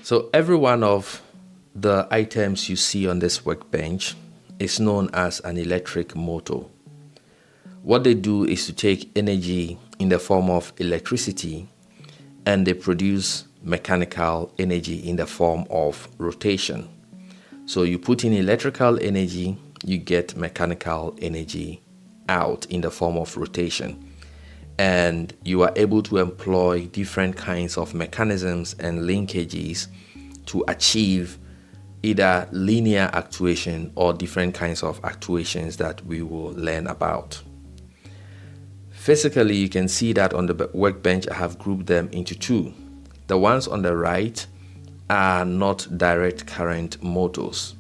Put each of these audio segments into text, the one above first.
So every one of the items you see on this workbench is known as an electric motor. What they do is to take energy in the form of electricity and they produce mechanical energy in the form of rotation. So you put in electrical energy, you get mechanical energy out in the form of rotation. And you are able to employ different kinds of mechanisms and linkages to achieve either linear actuation or different kinds of actuations that we will learn about. Physically, you can see that on the workbench, I have grouped them into two. The ones on the right are not direct current motors,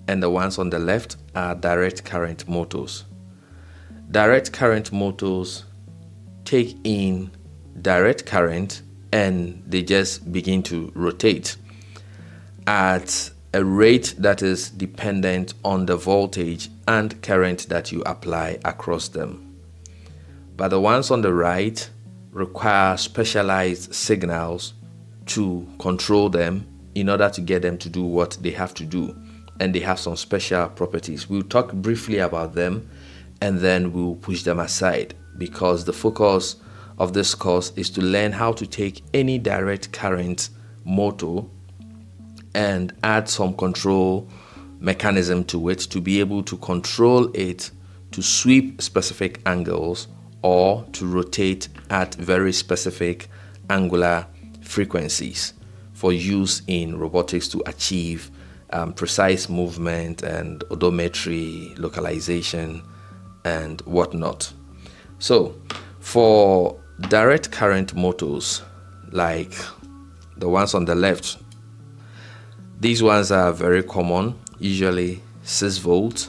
and the ones on the left are direct current motors. Direct current motors take in direct current and they just begin to rotate at a rate that is dependent on the voltage and current that you apply across them. But the ones on the right require specialized signals to control them in order to get them to do what they have to do. And they have some special properties. We'll talk briefly about them and then we'll push them aside, because the focus of this course is to learn how to take any direct current motor and add some control mechanism to it to be able to control it to sweep specific angles or to rotate at very specific angular frequencies for use in robotics to achieve precise movement and odometry, localization, and whatnot. So for direct current motors like the ones on the left, these ones are very common, usually 6 volts.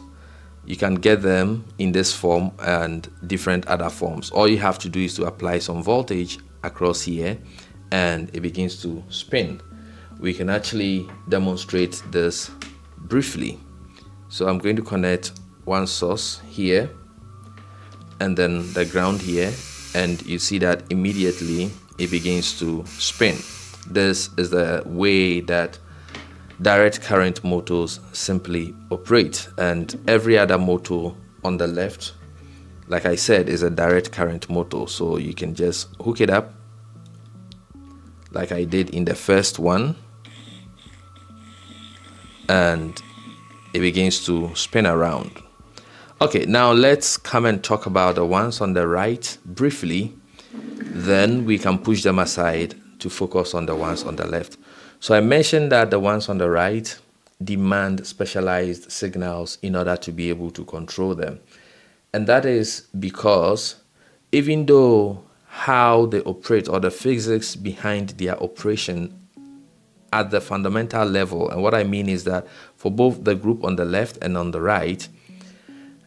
You can get them in this form and different other forms. All you have to do is to apply some voltage across here and it begins to spin. We can actually demonstrate this briefly. So I'm going to connect one source here and then the ground here, and you see that immediately it begins to spin. This is the way that direct current motors simply operate, and every other motor on the left, like I said, is a direct current motor. So you can just hook it up like I did in the first one and it begins to spin around. Okay, now let's come and talk about the ones on the right briefly, then we can push them aside to focus on the ones on the left. So I mentioned that the ones on the right demand specialized signals in order to be able to control them. And that is because even though how they operate or the physics behind their operation at the fundamental level, and what I mean is that for both the group on the left and on the right,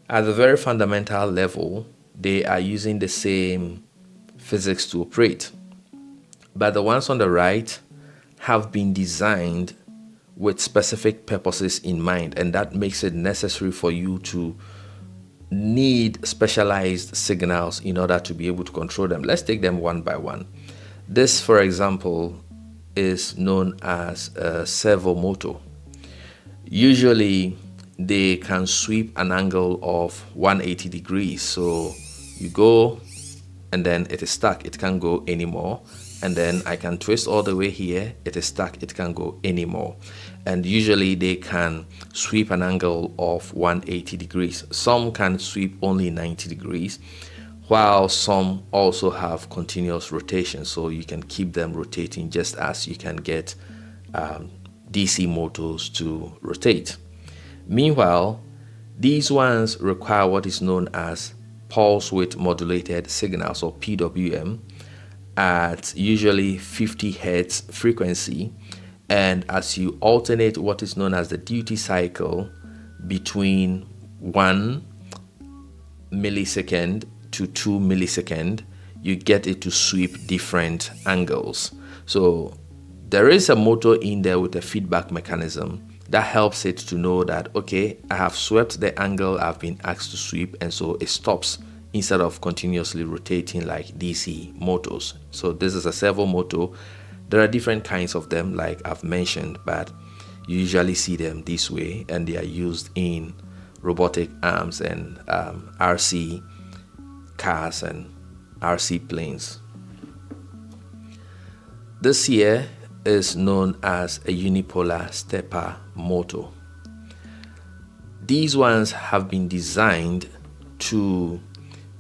at the very fundamental level, they are using the same physics to operate. But the ones on the right have been designed with specific purposes in mind, and that makes it necessary for you to need specialized signals in order to be able to control them. Let's take them one by one. This, for example, is known as a servo motor. Usually they can sweep an angle of 180 degrees. So you go and then it is stuck, it can't go anymore. And then I can twist all the way here, it is stuck, it can't go anymore. And usually they can sweep an angle of 180 degrees. Some can sweep only 90 degrees, while some also have continuous rotation. So you can keep them rotating just as you can get DC motors to rotate. Meanwhile, these ones require what is known as pulse width modulated signals, or PWM, at usually 50 Hertz frequency. And as you alternate what is known as the duty cycle between 1 millisecond to 2 millisecond, you get it to sweep different angles. So there is a motor in there with a feedback mechanism that helps it to know that, okay, I have swept the angle I've been asked to sweep, and so it stops instead of continuously rotating like DC motors. So this is a servo motor There are different kinds of them, like I've mentioned, but you usually see them this way, and they are used in robotic arms and RC cars and RC planes. This here is known as a unipolar stepper motor. These ones have been designed to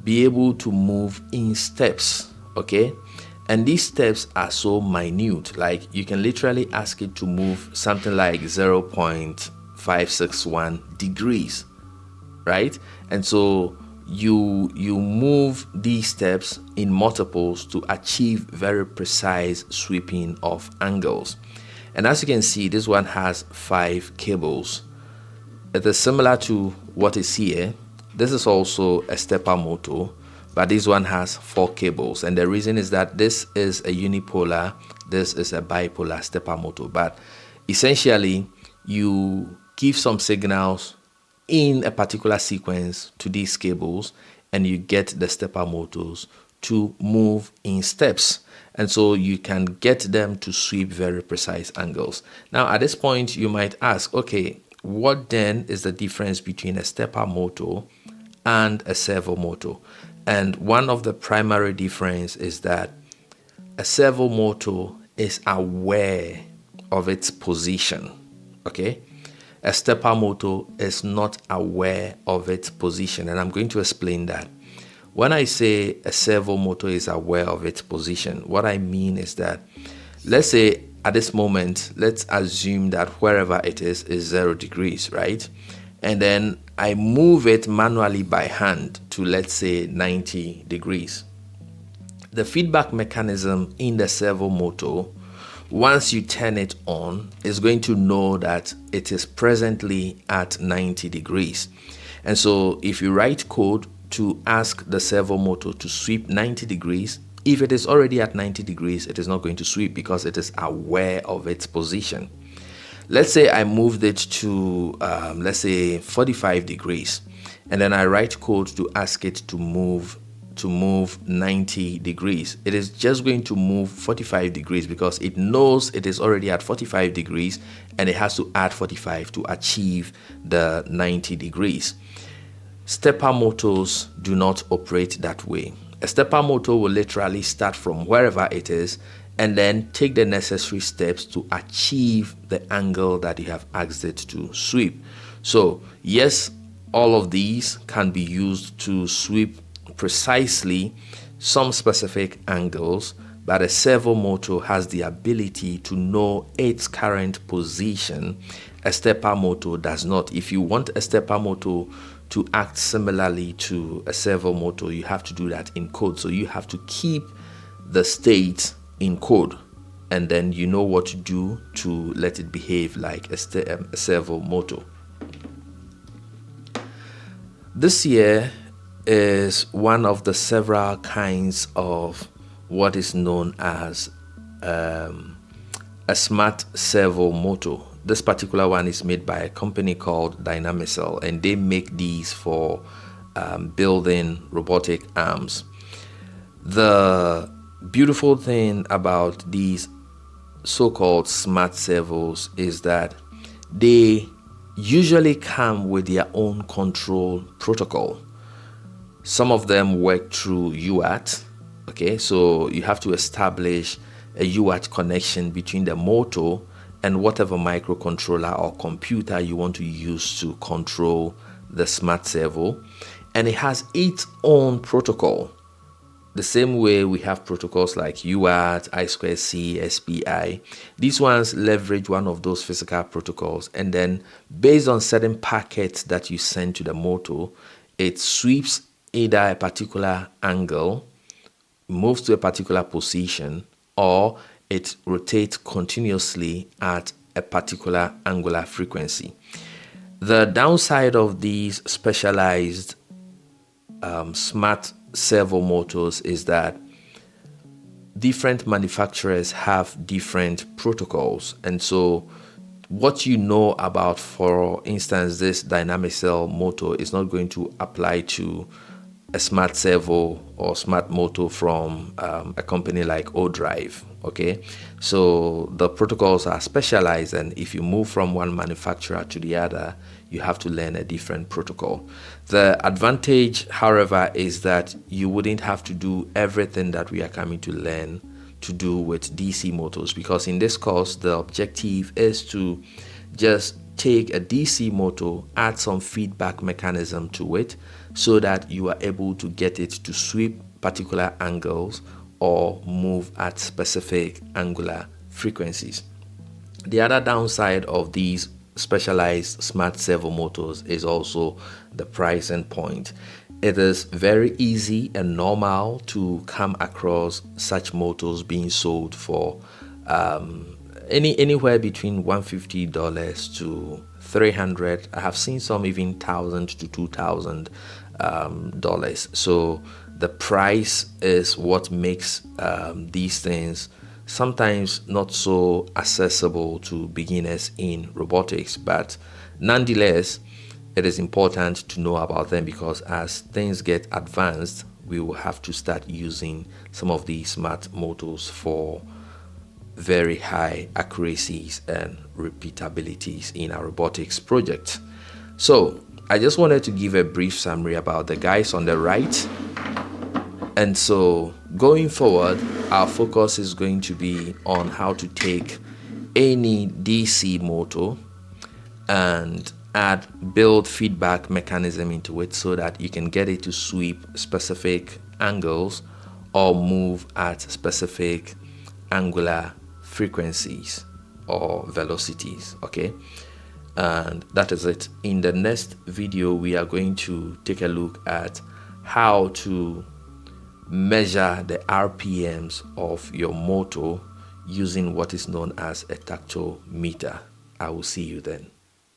be able to move in steps, okay? And these steps are so minute, like you can literally ask it to move something like 0.561 degrees, right? And so you move these steps in multiples to achieve very precise sweeping of angles. And as you can see, this one has 5 cables. It is similar to what is here. This is also a stepper motor, but this one has 4 cables, and the reason is that this is a unipolar, this is a bipolar stepper motor. But essentially you give some signals in a particular sequence to these cables, and you get the stepper motors to move in steps, and so you can get them to sweep very precise angles. Now at this point you might ask, okay, what then is the difference between a stepper motor and a servo motor? And one of the primary difference is that a servo motor is aware of its position, okay? A stepper motor is not aware of its position, and I'm going to explain that. When I say a servo motor is aware of its position, what I mean is that, let's say at this moment, let's assume that wherever it is 0 degrees, right? And then I move it manually by hand to, let's say, 90 degrees. The feedback mechanism in the servo motor, once you turn it on, is going to know that it is presently at 90 degrees. And so if you write code to ask the servo motor to sweep 90 degrees, if it is already at 90 degrees, it is not going to sweep because it is aware of its position. Let's say I moved it to, let's say 45 degrees, and then I write code to ask it to move 90 degrees. It is just going to move 45 degrees because it knows it is already at 45 degrees and it has to add 45 to achieve the 90 degrees. Stepper motors do not operate that way. A stepper motor will literally start from wherever it is and then take the necessary steps to achieve the angle that you have asked it to sweep. So yes, all of these can be used to sweep precisely some specific angles, but a servo motor has the ability to know its current position. A stepper motor does not. If you want a stepper motor to act similarly to a servo motor, you have to do that in code. So you have to keep the state in code, and then you know what to do to let it behave like a servo motor. This here is one of the several kinds of what is known as a smart servo motor. This particular one is made by a company called Dynamicel, and they make these for building robotic arms. The beautiful thing about these so-called smart servos is that they usually come with their own control protocol. Some of them work through UART, okay, so you have to establish a UART connection between the motor and whatever microcontroller or computer you want to use to control the smart servo, and it has its own protocol. The same way we have protocols like UART, I2C, SPI. These ones leverage one of those physical protocols, and then based on certain packets that you send to the motor, it sweeps either a particular angle, moves to a particular position, or it rotates continuously at a particular angular frequency. The downside of these specialized smart servo motors is that different manufacturers have different protocols, and so what you know about, for instance, this Dynamicel motor is not going to apply to a smart servo or smart motor from a company like ODrive. Okay, so the protocols are specialized, and if you move from one manufacturer to the other, you have to learn a different protocol. The advantage, however, is that you wouldn't have to do everything that we are coming to learn to do with DC motors, because in this course the objective is to just take a DC motor, add some feedback mechanism to it so that you are able to get it to sweep particular angles or move at specific angular frequencies. The other downside of these specialized smart servo motors is also the pricing point. It is very easy and normal to come across such motors being sold for anywhere between $150 to $300. I have seen some even $1,000 to $2,000. So the price is what makes these things sometimes not so accessible to beginners in robotics, but nonetheless it is important to know about them, because as things get advanced we will have to start using some of these smart motors for very high accuracies and repeatabilities in our robotics project. So I just wanted to give a brief summary about the guys on the right. And so going forward, our focus is going to be on how to take any DC motor and build feedback mechanism into it so that you can get it to sweep specific angles or move at specific angular frequencies or velocities. Okay, and that is it. In the next video we are going to take a look at how to measure the RPMs of your motor using what is known as a tactometer. I will see you then.